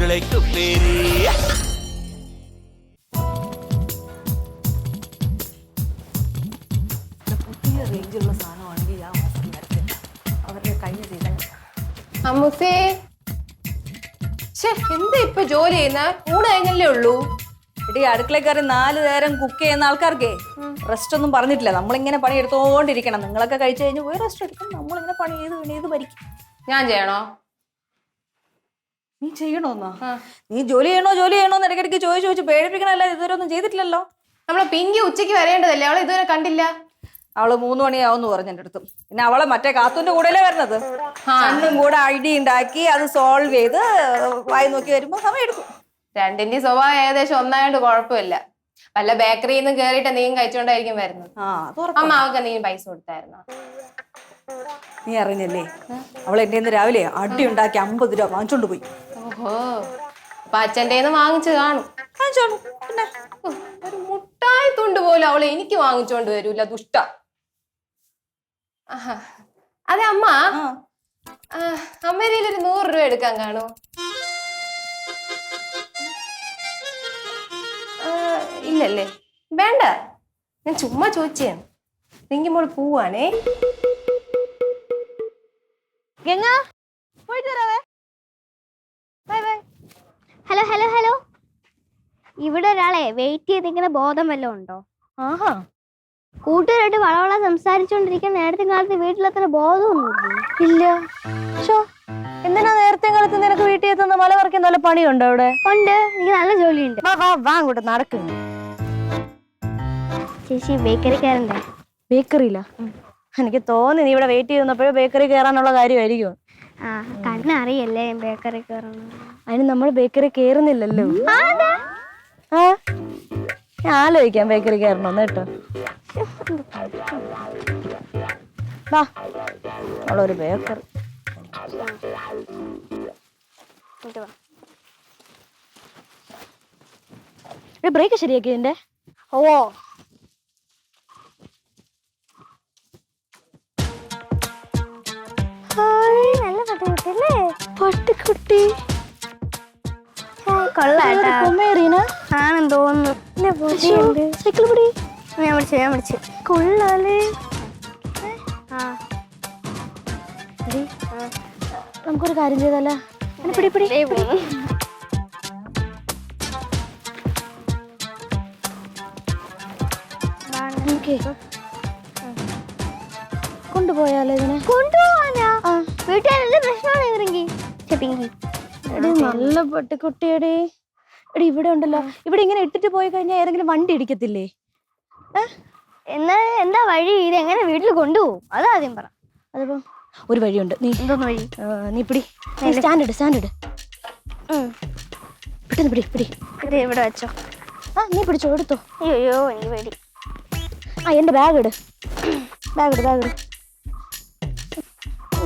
ഉരുളക്കുപ്പേരി. പുതിയ റേഞ്ചുള്ള സാധനമാണെങ്കിൽ ആ മാസം വരത്തില്ല. അവരുടെ കഴിഞ്ഞ സീസൺ. അമ്മുസേ, എന്താ ഇപ്പൊ ജോലി ചെയ്യുന്ന? ഊണ് കഴിഞ്ഞല്ലേ ഉള്ളൂ. എടി അടുക്കളക്കാർ 4 നേരം കുക്ക് ചെയ്യുന്ന ആൾക്കാർക്കേ റെസ്റ്റ് ഒന്നും പറഞ്ഞിട്ടില്ല. നമ്മളിങ്ങനെ പണി എടുത്തോണ്ടിരിക്കണം. നിങ്ങളൊക്കെ കഴിച്ചു കഴിഞ്ഞ് പോയി റെസ്റ്റ് എടുക്കും. നമ്മളിങ്ങനെ പണി ചെയ്ത് ഭരിക്കും. ഞാൻ ചെയ്യണോ? നീ ചെയ്യണോന്നാ? നീ ജോലി ചെയ്യണോന്ന് ഇടയ്ക്കിടയ്ക്ക് ചോദിച്ച് പേടിപ്പിക്കണല്ലോ. ഇതുവരെ ഒന്നും ചെയ്തിട്ടില്ലല്ലോ. നമ്മളെ പിങ്കി ഉച്ചയ്ക്ക് വരേണ്ടതല്ലേ? അവളെ ഇതുവരെ കണ്ടില്ല. അവള് 3 മണിയാവുമെന്ന് പറഞ്ഞു എൻ്റെ അടുത്ത്. പിന്നെ അവളെ മറ്റേ കാത്തുന്റെ കൂടെയല്ലേ വരുന്നത്. രണ്ടും കൂടെ ഐഡി ഉണ്ടാക്കി അത് സോൾവ് ചെയ്ത് വായി നോക്കി വരുമ്പോ സമയം എടുക്കും. രണ്ടിന്റെ സ്വഭാവം ഏകദേശം ഒന്നായോണ്ട് കുഴപ്പമില്ല. വല്ല ബേക്കറിയിൽ നിന്ന് കേറിയിട്ട് എന്തെങ്കിലും കഴിച്ചോണ്ടായിരിക്കും വരുന്നത്. അമ്മ അവക്ക് എന്തെങ്കിലും പൈസ കൊടുത്തായിരുന്നോ? നീ അറിഞ്ഞല്ലേ, അവൾ എന്റെ രാവിലെ അടി ഉണ്ടാക്കി 50 രൂപ വാങ്ങിച്ചോണ്ട് പോയി. ഓഹോ, അപ്പൊ അച്ഛൻ്റെ വാങ്ങിച്ചു കാണും. പിന്നെ ഒരു മുട്ടായി തുണ്ട് പോലും അവള് എനിക്ക് വാങ്ങിച്ചോണ്ട് വരൂല, ദുഷ്ട. അതെ അമ്മ, അമ്മേരിയിൽ ഒരു 100 രൂപ എടുക്കാൻ കാണൂ? ഇല്ലല്ലേ, വേണ്ട. ഞാൻ ചുമ്മാ ചോദിച്ചാണ്. റിങ്കി മോള് പോവാണേ. ഹലോ ഹലോ ഹലോ, ഇവിടെ ഒരാളെ വെയിറ്റ് ചെയ്തിങ്ങനെ ബോധം വല്ലതും ഉണ്ടോ? ആഹാ, കൂട്ടുകാരായിട്ട് വളവള സംസാരിച്ചോണ്ടിരിക്കാൻ നേരത്തെ കാലത്ത് വീട്ടിലത്ര ബോധമൊന്നുമില്ല. ഇല്ല. എന്തിനാ നേരത്തെ കാലത്ത് നിനക്ക് വീട്ടിൽ എത്തുന്ന മല പറിക്കാൻ നല്ല പണിയുണ്ടോ അവിടെ? ഉണ്ട്, എനിക്ക് നല്ല ജോലിയുണ്ട്. വാ അങ്ങോട്ട് നടക്കുന്നു. ചേച്ചി ബേക്കറിക്കാരൻ്റെ? ബേക്കറിയില്ല. എനിക്ക് തോന്നി നീ ഇവിടെ വെയിറ്റ് ചെയ്യുന്നപ്പോഴും ബേക്കറി കയറാനുള്ള കാര്യമായിരിക്കും. ആ, കണ്ണറിയല്ലേ ബേക്കറി കയറണം. അതിന് നമ്മൾ ബേക്കറി കയറുന്നില്ലല്ലോ. ആ, ഞാൻ ആലോചിക്കാം ബേക്കറി കയറണമെന്ന് കേട്ടോ. വാ, അവളൊരു ബേക്കറി. ബ്രേക്ക് ശരിയാക്കി ഇതിന്റെ. ഓ, നല്ല പട്ടിക്കുട്ടിയല്ലേ? പട്ടിക്കുട്ടി ആണെന്ന് തോന്നുന്നു. സൈക്കിൾ പിടി. ഞാൻ പിടിച്ചു. കൊള്ളാലേ. നമുക്കൊരു കാര്യം ചെയ്താലോ? പിടി. കൊണ്ടുപോയാലോ ഇതിനെ? കൊണ്ടുപോവാനാ? വീട്ടുകാരെല്ലാം പ്രശ്നമാണ് ഇവരെങ്കിൽ. എടി നല്ല പട്ടിക്കുട്ടിയടി. എടി ഇവിടെ ഉണ്ടല്ലോ, ഇവിടെ ഇങ്ങനെ ഇട്ടിട്ട് പോയി കഴിഞ്ഞാൽ ഏതെങ്കിലും വണ്ടി ഇടിക്കത്തില്ലേ? എന്താ വഴി? ഇതെങ്ങനെ വീട്ടിൽ കൊണ്ടുപോകും? അതാദ്യം പറ. അതിപ്പോ ഒരു വഴിയുണ്ട്. നീ എന്തോന്ന് വഴി? നീ പിടി. സ്റ്റാൻഡ് പെട്ടെന്ന് പിടി. ഇത് ഇവിടെ വെച്ചോ. നീ പിടിച്ചോ, എടുത്തോ. അയ്യോ, എനിക്ക് പേടി. എന്റെ ബാഗ് ഇട്.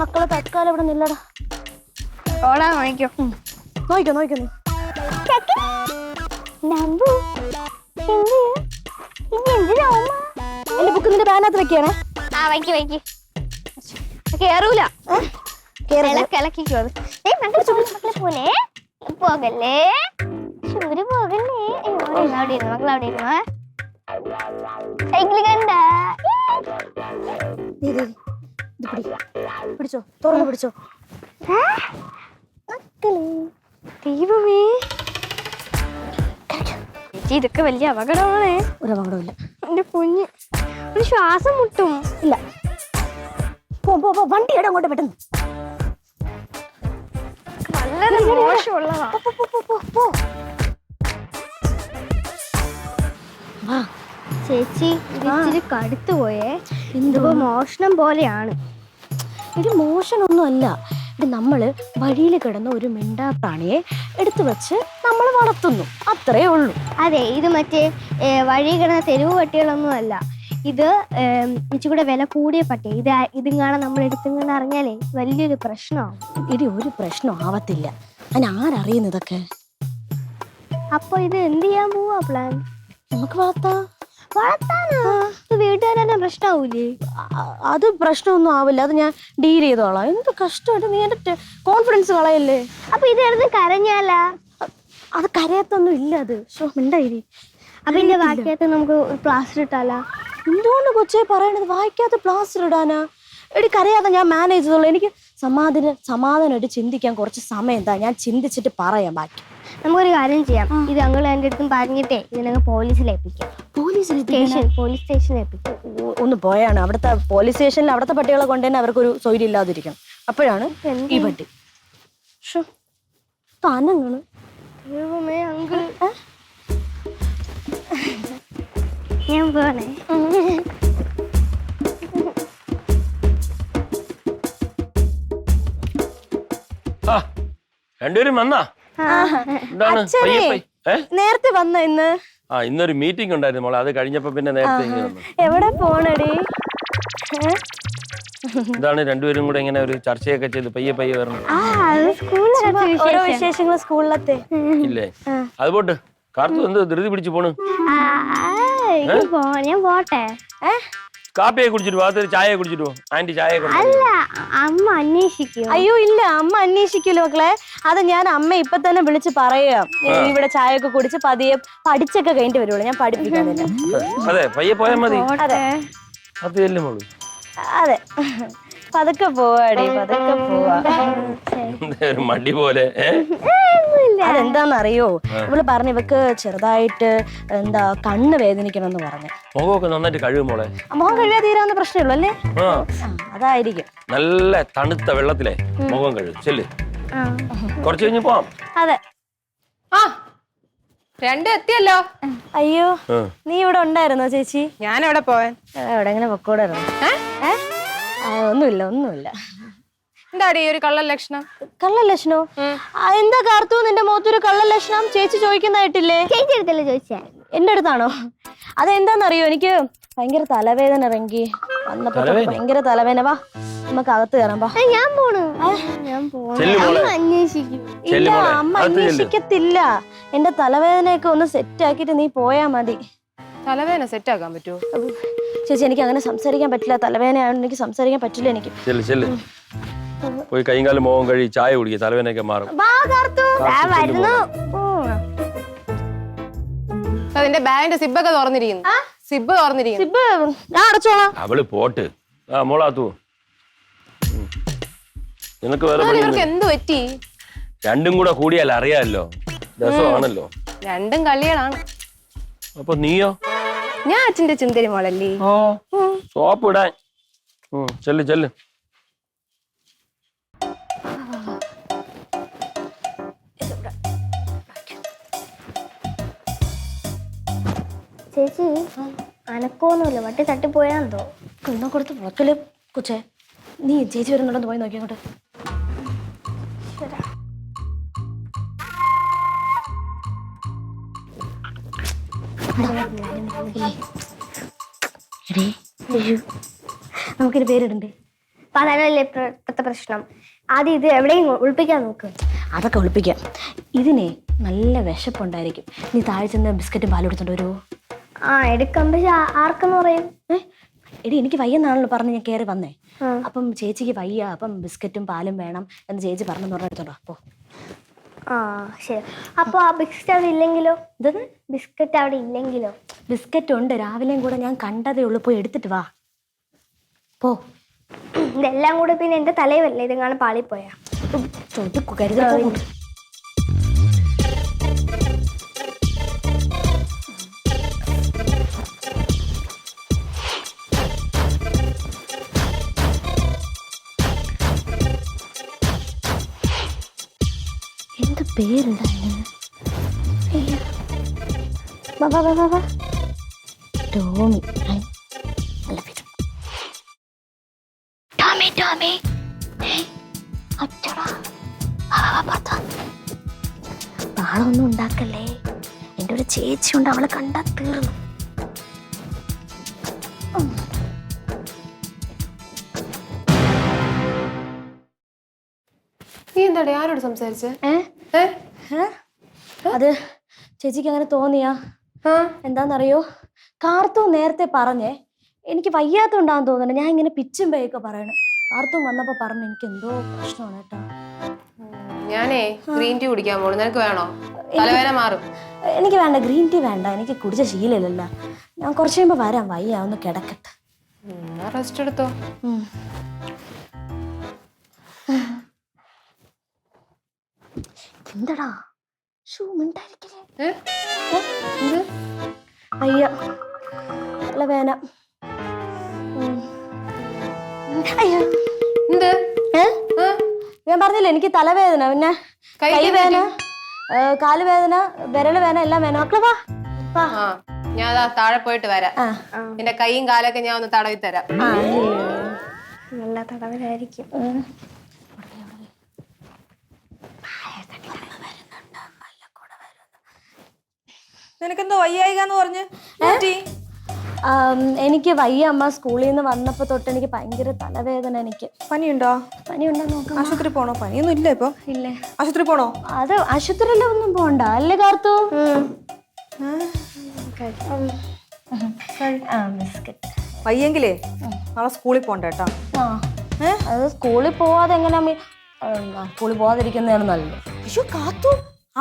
മക്കളെ തൽക്കാലം ഇവിടെ നില്ലടാ. ഓടാ, നോക്കിക്കോ നീ. എന്റെ ബുക്ക് നിന്റെ ബാഗിനകത്ത് വെക്കണേ. വയ്ക്ക്. കേറൂല. കിളക്കിക്കോ. പോലെ പോകല്ലേ, ശൂര് പോകല്ലേ. അവിടെ ഇരുന്നു മക്കൾ, അവിടെ ഇരുന്നു. സൈക്കിൾ കണ്ട പിടിച്ചോ, തുറന്ന് പിടിച്ചോ. ദൈവമേ, ഇതൊക്കെ വലിയ അപകടമാണ്. ഒരു അപകടമില്ല എന്റെ കുഞ്ഞ്. ഒരു ശ്വാസം മുട്ടും. ഇല്ല, പോ വണ്ടിയുടെ അങ്ങോട്ട് പെട്ടെന്ന്. വളരെ മോശമുള്ളതാ. ചേച്ചി, ഇച്ചിരി കടുത്തു പോയേ. എന്തോ മോഷണം പോലെയാണ്. ഇത് മോശനൊന്നും അല്ല. ഇത് നമ്മള് വഴിയിൽ കിടന്ന ഒരു മിണ്ടാപ്രാണിയെ എടുത്തു വെച്ച് നമ്മൾ വളർത്തുന്നു, അത്രേ ഉള്ളൂ. അതെ, ഇത് മറ്റേ വഴി കിടന്ന തെരുവ് പട്ടികളൊന്നും അല്ല. ഇത് ഇച്ചിരി വില കൂടിയ പട്ടിയ. ഇതും നമ്മൾ എടുത്തുകൊണ്ട് അറിഞ്ഞാലേ വലിയൊരു പ്രശ്നമാവും. ഇടി, ഒരു പ്രശ്നം ആവത്തില്ല. അതിന് ആരറിയുന്നതൊക്കെ? അപ്പൊ ഇത് എന്ത് ചെയ്യാൻ പോവാ പ്ലാൻ? നമുക്ക് വളർത്താനോ? വീട്ടുകാരെന്നെ പ്രശ്നമാവൂലേ? അത് പ്രശ്നമൊന്നും ആവില്ല, അത് ഞാൻ ഡീൽ ചെയ്തോളാം. എന്ത് കഷ്ടമായിട്ട് നീ എന്റെ കോൺഫിഡൻസ് കളയല്ലേ. അപ്പൊ ഇതെടുത്ത് കരഞ്ഞാലാ? അത് കരയത്തൊന്നും ഇല്ല അത്. മിണ്ടായിരി. അപ്പൊ ഇതിന്റെ വാക്യത്ത് നമുക്ക് പ്ലാസ്റ്റർ ഇട്ടാലോ? എന്തുകൊണ്ട് കൊച്ചേ പറയണത്? വായിക്കാത്ത പ്ലാസ്റ്റർ ഇടാനാ? എടി കരയാതെ ഞാൻ മാനേജ് ചെയ്തോളൂ. എനിക്ക് സമാധാനമായിട്ട് ചിന്തിക്കാൻ കുറച്ച് സമയം എന്താ, ഞാൻ ചിന്തിച്ചിട്ട് പറയാം ബാക്കി. നമുക്കൊരു കാര്യം ചെയ്യാം, ഇത് ഞങ്ങൾ എൻ്റെ അടുത്തും പറഞ്ഞിട്ടേ ഇതിനങ്ങ് പോലീസിലേൽപ്പിക്കാം. പോലീസ് സ്റ്റേഷനിൽ ഏൽപ്പിക്കാം. ഒന്ന് പോയാണ് അവിടുത്തെ പോലീസ് സ്റ്റേഷനിൽ അവിടുത്തെ പട്ടികളെ കൊണ്ട് തന്നെ അവർക്കൊരു സൗകര്യം ഇല്ലാതിരിക്കണം. അപ്പോഴാണ് ഈ പട്ടി താനങ്ങള് അങ്കിൾ ഞാൻ പോണേ. രണ്ടുപേരും വന്നാ? എന്താണ് നേരത്തെ വന്ന ഇന്ന്? ഇന്നൊരു മീറ്റിംഗ് ഉണ്ടായിരുന്നു മോളെ, അത് കഴിഞ്ഞപ്പോ പിന്നെ നേരത്തെ വന്നു. എവിടെ പോണടി? എന്താണ് രണ്ടുപേരും കൂടെ ഇങ്ങനെ ഒരു ചർച്ചയൊക്കെ ചെയ്ത് പയ്യെ വരണം? ഓരോ വിശേഷങ്ങൾ സ്കൂളിലത്തെ ഇല്ലേ? അത് പോട്ട്. കാർത്തു എന്ത് ധൃതി പിടിച്ചു പോണ്? ഞാൻ പോട്ടെ. കാപ്പിയെ കുടിച്ചിട്ട് ഭാഗത്ത് ചായ കുടിച്ചിട്ട് പോ. ആന്റി ചായ അല്ല, അമ്മ അന്വേഷിക്കും. അയ്യോ ഇല്ല, അമ്മ അന്വേഷിക്കൂല്ലോ മക്കളെ. അത് ഞാൻ അമ്മ ഇപ്പൊ തന്നെ വിളിച്ച് പറയാം. ഇവിടെ ചായ ഒക്കെ കുടിച്ച് പതിയെ പഠിച്ചൊക്കെ കഴിഞ്ഞിട്ട് വരുള്ളൂ. ഞാൻ പഠിപ്പിക്കാതില്ല. അതെ, പയ്യെ പോയാൽ മതി. അതെ അത് ചെല്ലും മോള്. അതെ, പതുക്കെ പോവാടി, പതുക്കെ പോവാ. ഒരു മടി പോലെ. അതെന്താന്നറിയോ, ഇവള് പറഞ്ഞു ഇവക്ക് ചെറുതായിട്ട് എന്താ കണ്ണ് വേദനിക്കണമെന്ന് പറഞ്ഞു. മുഖമൊക്കെ നന്നായിട്ട് കഴുകും മോളെ. മുഖം കഴുകാൻ തീരാവുന്ന പ്രശ്നമുള്ളൂ അല്ലേ? അതായിരിക്കും. നല്ല തണുത്ത വെള്ളത്തിലെ മുഖം കഴുകും. ചെല്ല്, കുറച്ച് കഴിഞ്ഞ് പോവാം. അതെ. രണ്ടും എത്തിയല്ലോ. അയ്യോ, നീ ഇവിടെ ഉണ്ടായിരുന്നോ ചേച്ചി? ഞാൻ എവിടെ പോവാൻ? എവിടെങ്ങനെ പൊക്കോടായിരുന്നു? ഒന്നുമില്ല. എന്താടി ഒരു കള്ള ലക്ഷണം? കള്ള ലക്ഷണോ? എന്താ കാർത്തു നിന്റെ മുഖത്തൊരു കള്ള ലക്ഷണം? ചേച്ചി ചോദിക്കുന്നതായിട്ടില്ലേ? ചേച്ചി അടുത്തല്ലേ ചോദിച്ചേ? എന്റെ അടുത്താണോ? അതെന്താന്നറിയോ, എനിക്ക് ഭയങ്കര തലവേദന ഇറങ്ങി വന്നപ്പോ ഭയങ്കര തലവേദന. വാ നമുക്ക് അകത്ത് കയറാം. വാ. ഞാൻ പോണു. അന്വേഷിക്കും. ഇല്ല, അമ്മ അന്വേഷിക്കത്തില്ല. എന്റെ തലവേദനയൊക്കെ ഒന്ന് സെറ്റ് ആക്കിട്ട് നീ പോയാ മതി. തലവേദന സെറ്റ് ആക്കാൻ പറ്റുമോ? ചേച്ചി എനിക്ക് അങ്ങനെ സംസാരിക്കാൻ പറ്റില്ല. തലവേദന ആയതുകൊണ്ട് എനിക്ക് സംസാരിക്കാൻ പറ്റില്ല. എനിക്ക് പോയി കൈയും കാലും മുഖം കഴി ചായ കുടിക്കുക, തലവേദനയൊക്കെ മാറും. അതിന്റെ ബാഗിന്റെ സിബൊക്കെ തുറന്നിരിക്കുന്നു. സിബ് തുറന്നിരിക്കുന്നു. ഞാൻ അടച്ചോളാം. അവള് പോട്ട്. മോളാത്തു നിനക്ക് വേറെ എന്ത് പറ്റി? രണ്ടും കൂടെ കൂടിയാൽ അറിയാമല്ലോ, രസമാണല്ലോ. രണ്ടും കളികളാണ്. അപ്പൊ നീയോ? ഞാൻ അച്ഛന്റെ ചുന്തരി മോളല്ലേ. സോപ്പ് ഇടാൻ. ചെല്ല്. ചേച്ചി അനക്കൊന്നുമില്ല, വട്ടി തട്ടിപ്പോയാന്തോ. കുന്ന കൊടുത്ത് പുറക്കല് കൊച്ചേ. നീ ചേച്ചി വരുന്നുണ്ടെന്ന് പോയി നോക്കി അങ്ങോട്ട്. നമുക്കൊരു പേരിടണ്ടേ? പറയാനല്ലേ ഇപ്പോഴത്തെ പ്രശ്നം. ആദ്യം ഇത് എവിടെയും ഒളിപ്പിക്കാൻ നോക്ക്. അതൊക്കെ ഒളിപ്പിക്കാം. ഇതിനെ നല്ല വിശപ്പുണ്ടായിരിക്കും. നീ താഴെ ചെന്ന് ബിസ്ക്കറ്റും പാലും എടുത്തോണ്ട് വരുമോ? എടുക്കാം. പക്ഷെ ആർക്കെന്ന് പറയും? എടി എനിക്ക് വയ്യെന്നാണല്ലോ പറഞ്ഞ് ഞാൻ കയറി വന്നേ. അപ്പം ചേച്ചിക്ക് വയ്യ, അപ്പം ബിസ്ക്കറ്റും പാലും വേണം എന്ന് ചേച്ചി പറഞ്ഞെന്ന് പറഞ്ഞെടുത്തോണ്ടോ. അപ്പോ ശരി. അപ്പൊ ആ ബിസ്ക്കറ്റ് അവിടെ ഇല്ലെങ്കിലോ? ഇതെന്ന് ബിസ്ക്കറ്റ് അവിടെ ഇല്ലെങ്കിലോ? ബിസ്ക്കറ്റ് ഉണ്ട്, രാവിലെയും കൂടെ ഞാൻ കണ്ടതേ ഉള്ളൂ. പോയി എടുത്തിട്ട് വാ. പോ. ഇതെല്ലാം കൂടെ പിന്നെ എന്റെ തലയുമല്ലേ ഇതെങ്ങാണ് പാളിപ്പോയാ. കരുതൽ. എന്ത് പേരുണ്ടായിരുന്നു? ടോമി. നല്ല പേര്. ടോമി. അച്ചടാ, നാളൊന്നും ഉണ്ടാക്കല്ലേ. എൻ്റെ ഒരു ചേച്ചി ഉണ്ട്, അവളെ കണ്ടാ തീർന്നു. നീ എന്താടി ആരോട് സംസാരിച്ചേ? അത് ചേച്ചിക്ക് അങ്ങനെ തോന്നിയാ? എന്താന്നറിയോ, കാർത്തു നേരത്തെ പറഞ്ഞേ എനിക്ക് വയ്യാത്തോണ്ടാന്ന് തോന്നുന്നു. ഞാൻ ഇങ്ങനെ പിച്ചും പേയൊക്കെ പറയണേ. കാർത്തും വന്നപ്പോ പറഞ്ഞു എനിക്ക് എന്തോ പ്രശ്നമാണ് കേട്ടോ. ഞാനേ ഗ്രീൻ ടീ കുടിക്കാൻ പോണു. നിനക്ക് വേണോ? തലവേദന മാറും. എനിക്ക് വേണ്ട, ഗ്രീൻ ടീ വേണ്ട, എനിക്ക് കുടിച്ച ശീലമില്ലല്ലോ. ഞാൻ കുറച്ച് കഴിയുമ്പോൾ വരാം, വയ്യ ഒന്ന് കിടക്കട്ടെ. റെസ്റ്റ് എടുത്തോ. എന്താടാ ഷൂ മിണ്ടായിരിക്കലേ? എന്ത്? അയ്യ നല്ല വേന. അയ്യോ എന്ത്? ഞാൻ പറഞ്ഞില്ലേ എനിക്ക് തലവേദന, പിന്നെ കൈവേദന, കാലുവേദന, വിരല് വേദന, എല്ലാം വേന. മക്കളെ വാ വാ. ഞാൻ താഴെ പോയിട്ട് വരാം. എന്റെ കൈയും കാലൊക്കെ ഞാൻ ഒന്ന് തടവി തരാം. നല്ല തടവിലായിരിക്കും. നിനക്കെന്തോ വയ്യായികാന്ന് പറഞ്ഞ്? എനിക്ക് വയ്യ അമ്മ. സ്കൂളിൽ നിന്ന് വന്നപ്പോ തൊട്ട് എനിക്ക് ഭയങ്കര തലവേദന. എനിക്ക് പനിയുണ്ടോ? പനിയുണ്ടോ നോക്കാം. ആശുപത്രി പോണോ? പനിയൊന്നും ഇല്ല ഇപ്പൊ. ഇല്ലേ? ആശുപത്രി പോണോ? അത് ആശുപത്രിയിലൊന്നും പോണ്ട അല്ലേ കാർത്തു? വയ്യെങ്കിലേ നാളെ സ്കൂളിൽ പോണ്ട കേട്ടോ. അത് സ്കൂളിൽ പോവാതെ എങ്ങനെയാ? സ്കൂളിൽ പോവാതിരിക്കുന്നതാണ് നല്ലത്. അയ്യോ കാത്തു,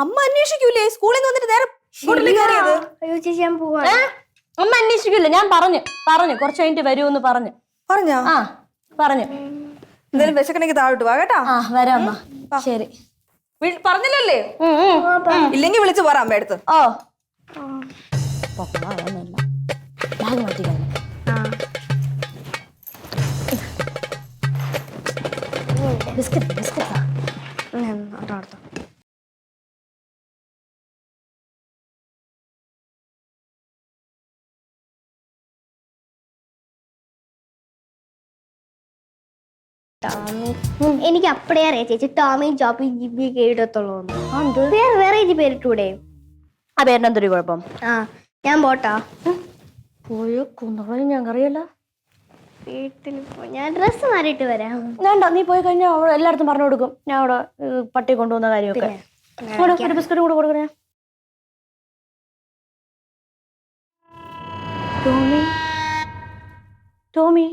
അമ്മ അന്വേഷിക്കൂലേ? സ്കൂളിൽ നിന്ന് വന്നിട്ട് നേരെ ഇങ്ങോട്ടല്ലേ കയറിയത്? അയ്യോ ചേച്ചി ഞാൻ പോവാ. അമ്മ അന്വേഷിക്കില്ല. ഞാൻ പറഞ്ഞു കുറച്ച് കഴിഞ്ഞിട്ട് വരുമെന്ന് പറഞ്ഞു. പറഞ്ഞോ? ആ പറഞ്ഞു. എന്തായാലും വിശക്കണെങ്കിൽ താഴോട്ട് വാ കേട്ടാ. ആ വരാം അമ്മ. ശരി. പറഞ്ഞില്ലല്ലേ? ഇല്ലെങ്കിൽ വിളിച്ചു പറ അമ്മ അടുത്ത്. ഓ ബാഗ് മാറ്റിക്കളെ. ബിസ്ക്കറ്റ് ബിസ്ക്കറ്റാ. എനിക്ക് അപ്പഴേ അറിയാം ചേച്ചി, ടോമി ജോബി ജിബി ഒക്കെ ഇടത്തുള്ളൂ. വേറെ വെറൈറ്റി പേരിട്ടൂടെ? ആ പേരിനെന്തൊരു കുഴപ്പം? ആ ഞാൻ പോട്ടാ. പോയോ കുന്നോളം ഞങ്ങറിയല്ല. വീട്ടിൽ ഞാൻ ഡ്രസ്സ് മാറിയിട്ട് വരാം. വേണ്ട, നീ പോയി കഴിഞ്ഞാൽ അവൾ എല്ലായിടത്തും പറഞ്ഞു കൊടുക്കും. ഞാൻ അവിടെ പട്ടി കൊണ്ടുവന്ന കാര്യമൊക്കെ. ഒരു ബിസ്ക്കറ്റും കൂടെ കൊടുക്കണേ. ടോമി ടോമി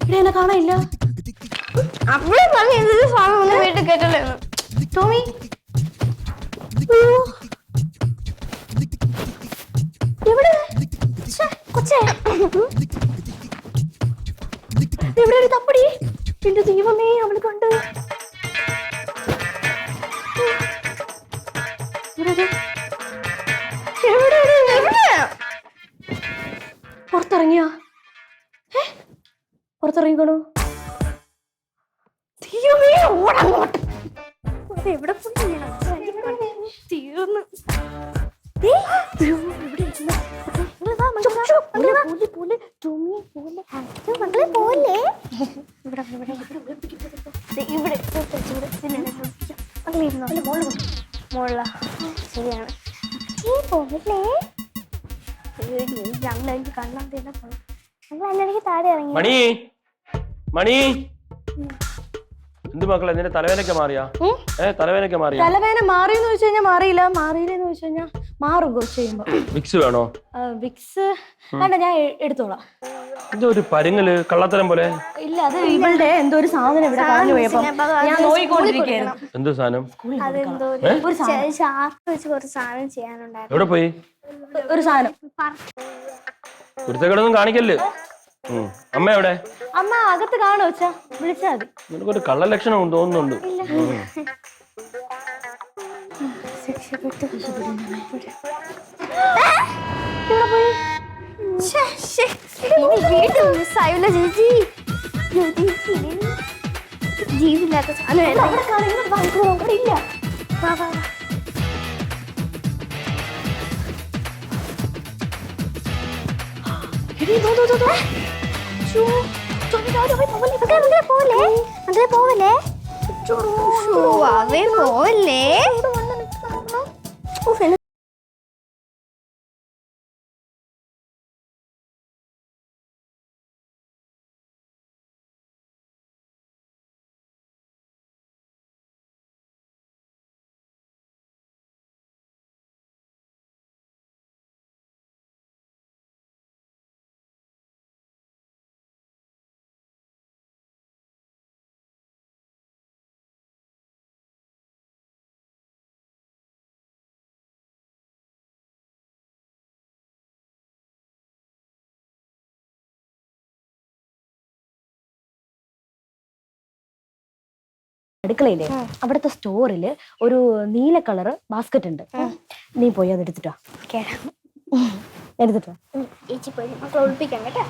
ഇവിടെ എന്നെ കാണാനില്ല. അപ്പഴേ പറഞ്ഞു വീട്ടിൽ കേട്ടല്ലോ ടോമി. എവിടെ കൊച്ചേ? എവിടെ ഒരു തപ്പടി? എന്റെ ദൈവമേ, അവള് കണ്ട്. പുറത്തിറങ്ങിയോ? പുറത്തിറങ്ങിക്കോണു. ദൈവമേ, ഓടങ്ങോട്ട്. എവിടെ പോയി? തീർന്നു. ശരിയാണ്. കണ്ണാൻ തന്നെ പോണം. ഞങ്ങൾ അതിനിടയ്ക്ക് താഴെ ഇറങ്ങി. മണി മണി എന്ത് മക്കളെ, നിന്റെ തലവേനൊക്കെ മാറിയാ? തലവേനൊക്കെ മാറിയാ? തലവേന മാറിയെന്ന് ചോദിച്ചു കഴിഞ്ഞാൽ മാറിയില്ല. മാറിയില്ലെന്ന് ചോദിച്ചു കഴിഞ്ഞാൽ മാറും കുറച്ച് കഴിയുമ്പോ. വിക്സ് വേണോ? വിക്സ് വേണ്ട, ഞാൻ എടുത്തോളാം. എന്തോ ഒരു പരുങ്ങല് കള്ളത്തരം പോലെ. ഇല്ല, അത് ഇവളുടെ എന്തോ ഒരു സാധനം ഇവിടെ കളഞ്ഞു പോയപ്പോ ഞാൻ നോക്കിക്കൊണ്ടിരിക്കുകയായിരുന്നു. എന്ത് സാധനം? അതെന്തോ ഷാർക്ക് വെച്ച് കുറച്ച് സാധനം ചെയ്യാനുണ്ടായിരുന്നു. എവിടെ പോയി? ഒരു സാധനം. കുരുത്തക്കേടൊന്നും കാണിക്കല്ലേ. അമ്മ എവിടെ? അമ്മ അകത്ത് കാണോ വെച്ചാ വിളിച്ചാ മതി. നിനക്കൊരു കള്ള ലക്ഷണം തോന്നുന്നുണ്ട്. വീട്ടിൽ മിസ്സായില്ല ചേച്ചി. ജീവില്ലാത്ത സാധനം ഇല്ല. പോവല്ലേ? അടുക്കളയില്ലേ അവിടുത്തെ സ്റ്റോറില് ഒരു നീല കളറ് ബാസ്ക്കറ്റ് ഉണ്ട്. നീ പോയി അത് എടുത്തിട്ടോ. എടുത്തിട്ടോ. ചേച്ചി പോയി മക്കളെ ഒളിപ്പിക്കാം കേട്ടോ.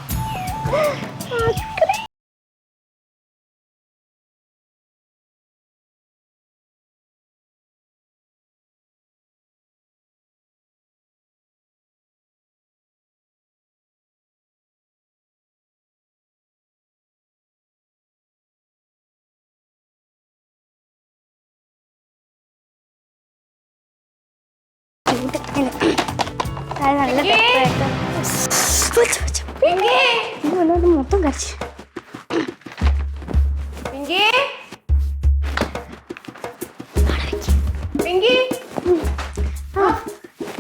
നല്ല മൊത്തം കടിച്ചു.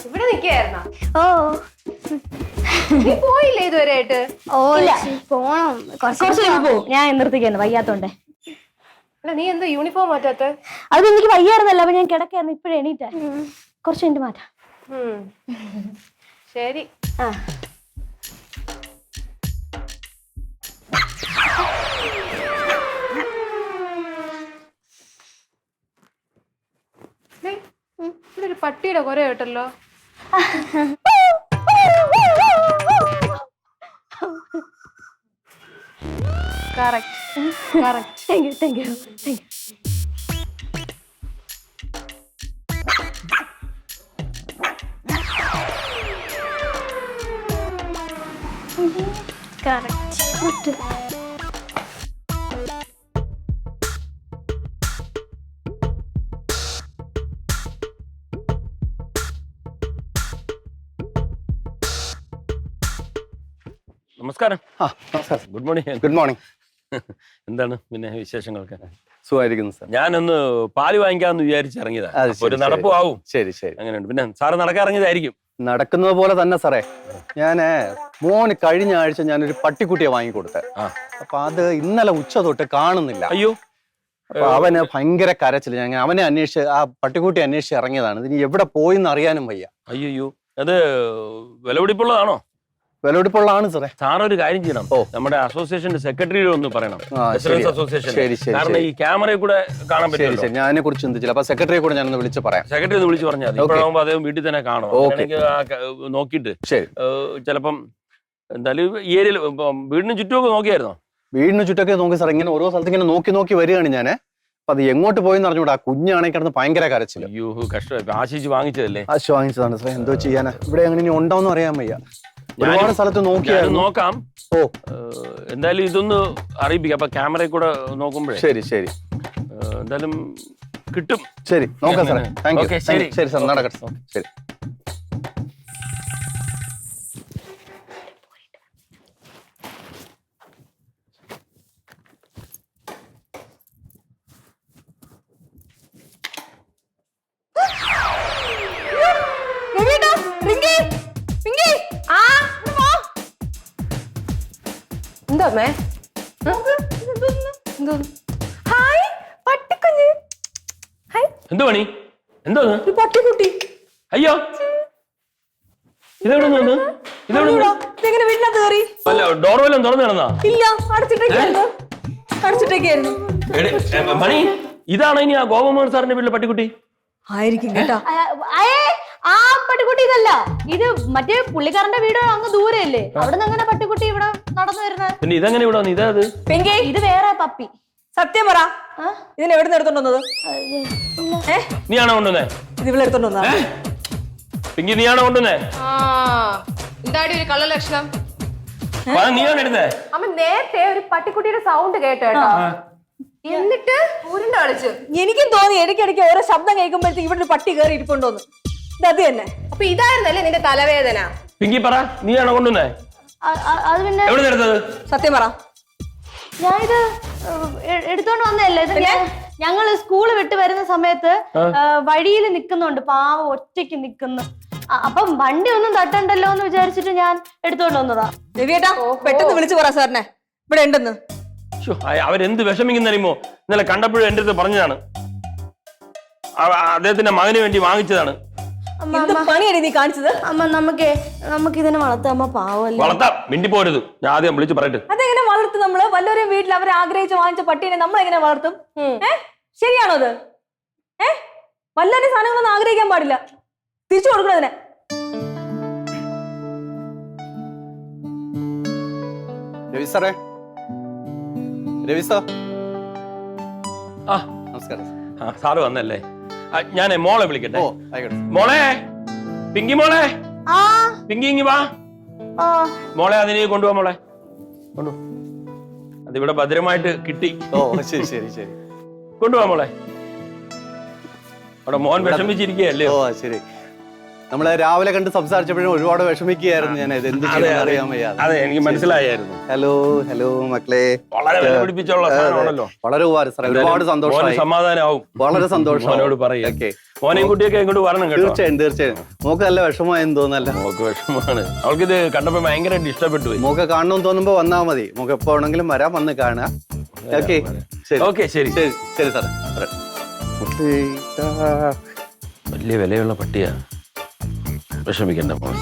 ഇവിടെ നിക്കായിരുന്നോ? ഓ നീ പോയില്ലേ ഇതുവരെയായിട്ട്? ഓ പോണം. കുറച്ച് പോവും. ഞാൻ നിർത്തിക്കാണ് വയ്യാത്തോണ്ടേ. നീ എന്താ യൂണിഫോം മാറ്റാത്ത? അത് എനിക്ക് വയ്യായിരുന്നല്ലോ, അപ്പൊ ഞാൻ കിടക്കായിരുന്നു. ഇപ്പഴേ എണീറ്റാ. കുറച്ച് കഴിഞ്ഞിട്ട് മാറ്റാം. ശരി. ഇവിടെ ഒരു പട്ടിയുടെ കുര കേട്ടല്ലോ. Thank you thank you thank you. നമസ്കാരം. നമസ്കാരം. Good morning. Good morning. എന്താണ് പിന്നെ വിശേഷങ്ങളൊക്കെ? സുഖമായിരിക്കുന്നു സാർ. ഞാനൊന്ന് പാല് വാങ്ങിക്കാന്ന് വിചാരിച്ചിറങ്ങിയതാ. അത് ശരി, ഒരു നടപ്പും ആവും. ശരി ശരി. അങ്ങനെയുണ്ട്. പിന്നെ സാറ് നടക്കാൻ ഇറങ്ങിയതായിരിക്കും. നടക്കുന്നത് പോലെ തന്നെ സാറേ. ഞാന് മോന് കഴിഞ്ഞ ആഴ്ച ഞാനൊരു പട്ടിക്കുട്ടിയെ വാങ്ങിക്കൊടുത്തെ. അപ്പൊ അത് ഇന്നലെ ഉച്ച തൊട്ട് കാണുന്നില്ല. അയ്യോ. അപ്പൊ അവന് ഭയങ്കര കരച്ചില്. ഞാൻ അവനെ അന്വേഷിച്ച് ആ പട്ടിക്കുട്ടി അന്വേഷിച്ച് ഇറങ്ങിയതാണ്. ഇതിന് എവിടെ പോയിന്ന് അറിയാനും വയ്യ. അയ്യോ, അത് വിലപിടിപ്പുള്ളതാണോ? വിലപിടിപ്പുള്ളതാണ് സാറേ. സാറൊരു കാര്യം ചെയ്യണം. നമ്മുടെ അസോസിയേഷന്റെ സെക്രട്ടറിയോട് ഒന്ന് പറയണം. അസോസിയേഷൻ. കാരണം ഈ ക്യാമറയിൽ കൂടെ കാണാൻ പറ്റും. ഞാൻ അതിനെ കുറിച്ച് ചിന്തിച്ചില്ല. അപ്പൊ സെക്രട്ടറിയെ കൂടെ ഞാനൊന്ന് വിളിച്ച് പറയാം. സെക്രട്ടറി ഒന്ന് വിളിച്ച് പറഞ്ഞാൽ മതി. ഇപ്പോഴാകുമ്പോ അദ്ദേഹം വീട്ടിൽ തന്നെ കാണും. നോക്കിയിട്ട് ശരി. ചിലപ്പം എന്തായാലും ഈ ഏരിയയിൽ വീടിന് ചുറ്റുമൊക്കെ നോക്കിയായിരുന്നോ? വീടിന് ചുറ്റൊക്കെ നോക്കി സാർ. ഇങ്ങനെ ഓരോ സ്ഥലത്ത് ഇങ്ങനെ നോക്കി നോക്കി വരികയാണ് ഞാൻ. അപ്പൊ അത് എങ്ങോട്ട് പോയെന്ന് അറിഞ്ഞൂടാ. ആ കുഞ്ഞാണെങ്കിൽ കിടന്ന് ഭയങ്കര കരച്ചില്ല. അയ്യോ, കഷ്ടം. ആശിച്ച് വാങ്ങിച്ചതല്ലേ? ആശ വാങ്ങിച്ചതാണ് സാർ. എന്തോ ചെയ്യാനാ. ഇവിടെ അങ്ങനെ ഇനി ഉണ്ടോന്ന് അറിയാൻ വയ്യ. ഒരുപാട് സ്ഥലത്ത് നോക്കാം. ഓ, എന്തായാലും ഇതൊന്ന് അറിയിപ്പിക്കാം. അപ്പൊ ക്യാമറയിൽ കൂടെ നോക്കുമ്പോഴേ. ശരി ശരി. എന്തായാലും കിട്ടും. ശരി, നോക്കാം സാറേ. Thank you. ശരി ശരി സാർ, നടക്കട്ടെ. ശരി. എന്താ ഹായ് പട്ടിക്കുഞ്ഞ്. എന്ത് പണി? എന്തോ പട്ടിക്കുട്ടി അയ്യോ, ഇതെവിടെ നിന്ന്? ഇതെങ്ങനെ വീട്ടിനകത്ത് കയറി? അല്ല, ഡോർ വല്ലതും തുറന്നു കിടന്നാ? ഇല്ല, അടച്ചിട്ടേക്കായിരുന്നു. മണി, ഇതാണോ ഇനി ആ ഗോപമോഹൻ സാറിന്റെ വീട്ടിലെ പട്ടിക്കുട്ടി? ആയിരിക്കും കേട്ടോ. ആ പട്ടിക്കുട്ടി ഇതല്ല. ഇത് മറ്റേ പുള്ളിക്കാരന്റെ വീട് അങ്ങ് ദൂരെയല്ലേ. അവിടെ നിന്ന് അങ്ങനെ പട്ടിക്കുട്ടി ഇവിടെ നടന്നു വരുന്നത്. പിന്നെ ഇതെങ്ങനെ ഇവിടെ വന്നു? ഇതാ ഇത് വേറെ പപ്പി. സത്യം പറ, ഇതിനെ എവിടെ നിന്ന് എടുത്തോണ്ട് വന്നത്? നീയാണോ കൊണ്ടുവന്നേ? ഇത് ഇവിടെ എടുത്തോണ്ട് വന്നാ? പിങ്കി, നീയാണോ കൊണ്ടുവന്നേ? എന്താടി ഒരു കള്ള ലക്ഷണം? നീയാണോ എടുത്തേ? അമ്മ നേരത്തെ ഒരു പട്ടിക്കുട്ടിയുടെ സൗണ്ട് കേട്ടോ. എന്നിട്ട് ഉരുണ്ട് കളിച്ചു. എനിക്കും തോന്നി ഇടയ്ക്കിടയ്ക്ക് ഓരോ ശബ്ദം കേൾക്കുമ്പോഴത്തേക്ക് ഇവിടെ ഒരു പട്ടി കയറി ഇരിപ്പുണ്ടോന്ന്. ഇത് അത് തന്നെ. അപ്പൊ ഇതായിരുന്നല്ലേ നിന്റെ തലവേദന? പിങ്കി പറ, നീയാണോ കൊണ്ടുവന്നേ? അത് പിന്നെ എവിടെ എടുത്തത്? സത്യം പറ. ഞാനിത് എടുത്തോണ്ട് വന്നതല്ലേ. ഇത് ഞങ്ങള് സ്കൂള് വിട്ട് വരുന്ന സമയത്ത് വഴിയിൽ നിക്കുന്നുണ്ട്. പാവം ഒറ്റയ്ക്ക് നിക്കുന്നു. അപ്പം വണ്ടി ഒന്നും തട്ടണ്ടല്ലോ എന്ന് വിചാരിച്ചിട്ട് ഞാൻ എടുത്തോണ്ട് വന്നതാ. രവിയേട്ടാ, പെട്ടെന്ന് വിളിച്ചു പറ സാറിനെ ഇവിടെ ഉണ്ടെന്ന്. അവരെന്ത് വിഷമിക്കുന്നറിയുമോ? ഇന്നലെ കണ്ടപ്പോഴും എന്റെ അടുത്ത് പറഞ്ഞതാണ്. അദ്ദേഹത്തിന്റെ മകന് വേണ്ടി വാങ്ങിച്ചതാണ്. പണിയടി നീ കാണിച്ചത്? അമ്മ, നമുക്ക് ഇതിനെ വളർത്താം. അമ്മ പാവല്ലേ. വളർത്താം, മിണ്ടി പോരുത്. ഞാൻ ആദ്യം വിളിച്ച് പറയട്ടെ. അതെങ്ങനെ വളർത്തും നമ്മള്? വല്ലവരും വീട്ടിൽ അവരെ ആഗ്രഹിച്ച് വാങ്ങിച്ച പട്ടീനെ നമ്മൾ എങ്ങനെ വളർത്തും? ശരിയാണോ അത്? വല്ലാതെ സാധനങ്ങളൊന്നും ആഗ്രഹിക്കാൻ പാടില്ല, തിരിച്ചു കൊടുക്കണതിനെ. രവി സാറേ, രവി സാർ. ആ നമസ്കാരം. സാറ് വന്നല്ലേ? ഞാൻ മോളെ വിളിക്കട്ടെ. ഓ ആയിക്കോട്ടെ. മോളെ, പിങ്കി മോളെ, ആ പിങ്കി ഇങ്ങി വാ. ആ മോളെ അതിനെ കൊണ്ടുപോവാ, മോളെ കൊണ്ടുപോ. അതിവിടെ ഭദ്രമായിട്ട് കിട്ടി. ഓ ശരി ശരി ശരി. കൊണ്ടുപോവാ മോളെ. അവിടെ മോൻ വിഷമിച്ചിരിക്കുകയല്ലേ? ഓ ശരി. നമ്മളെ രാവിലെ കണ്ട് സംസാരിച്ചപ്പോഴും ഒരുപാട് വിഷമിക്കുകയായിരുന്നു ഞാൻ. ഇത് എന്ത് ചെയ്യാൻ അറിയാൻ വയ്യ. അതെ, എനിക്ക് മനസ്സിലായിരുന്നു. ഹലോ ഹലോ മക്കളെ. വളരെ വില പിടിപ്പിച്ചുള്ള സാധനമാണല്ലോ. വളരെ ഉപകാരം സാറേ, ഒരുപാട് സന്തോഷമായി. സമാധാനമാവും. വളരെ സന്തോഷം. മോനോട് പറയാം. ഓക്കെ, മോനെയും കുട്ടിയൊക്കെ ഇങ്ങോട്ട് വരണം കേട്ടോ. തീർച്ചയായും തീർച്ചയായും. മോക്ക് നല്ല വിഷമമായെന്ന് തോന്നല്ല? മോക്ക് വിഷമമാണ്. അവൾക്കിത് കണ്ടപ്പോ ഭയങ്കരമായിട്ട് ഇഷ്ടപ്പെട്ടു പോയി. മോക്ക് കാണണമെന്ന് തോന്നുമ്പോ വന്നാ മതി. മോക്ക് എപ്പോ വേണമെങ്കിലും വരാം, വന്ന് കാണാം. ഓക്കെ ശരി. ഓക്കെ ശരി ശരി ശരി സാറേ. വലിയ വിലയുള്ള പട്ടിയാ. വിഷമിക്കണ്ട മോൻ.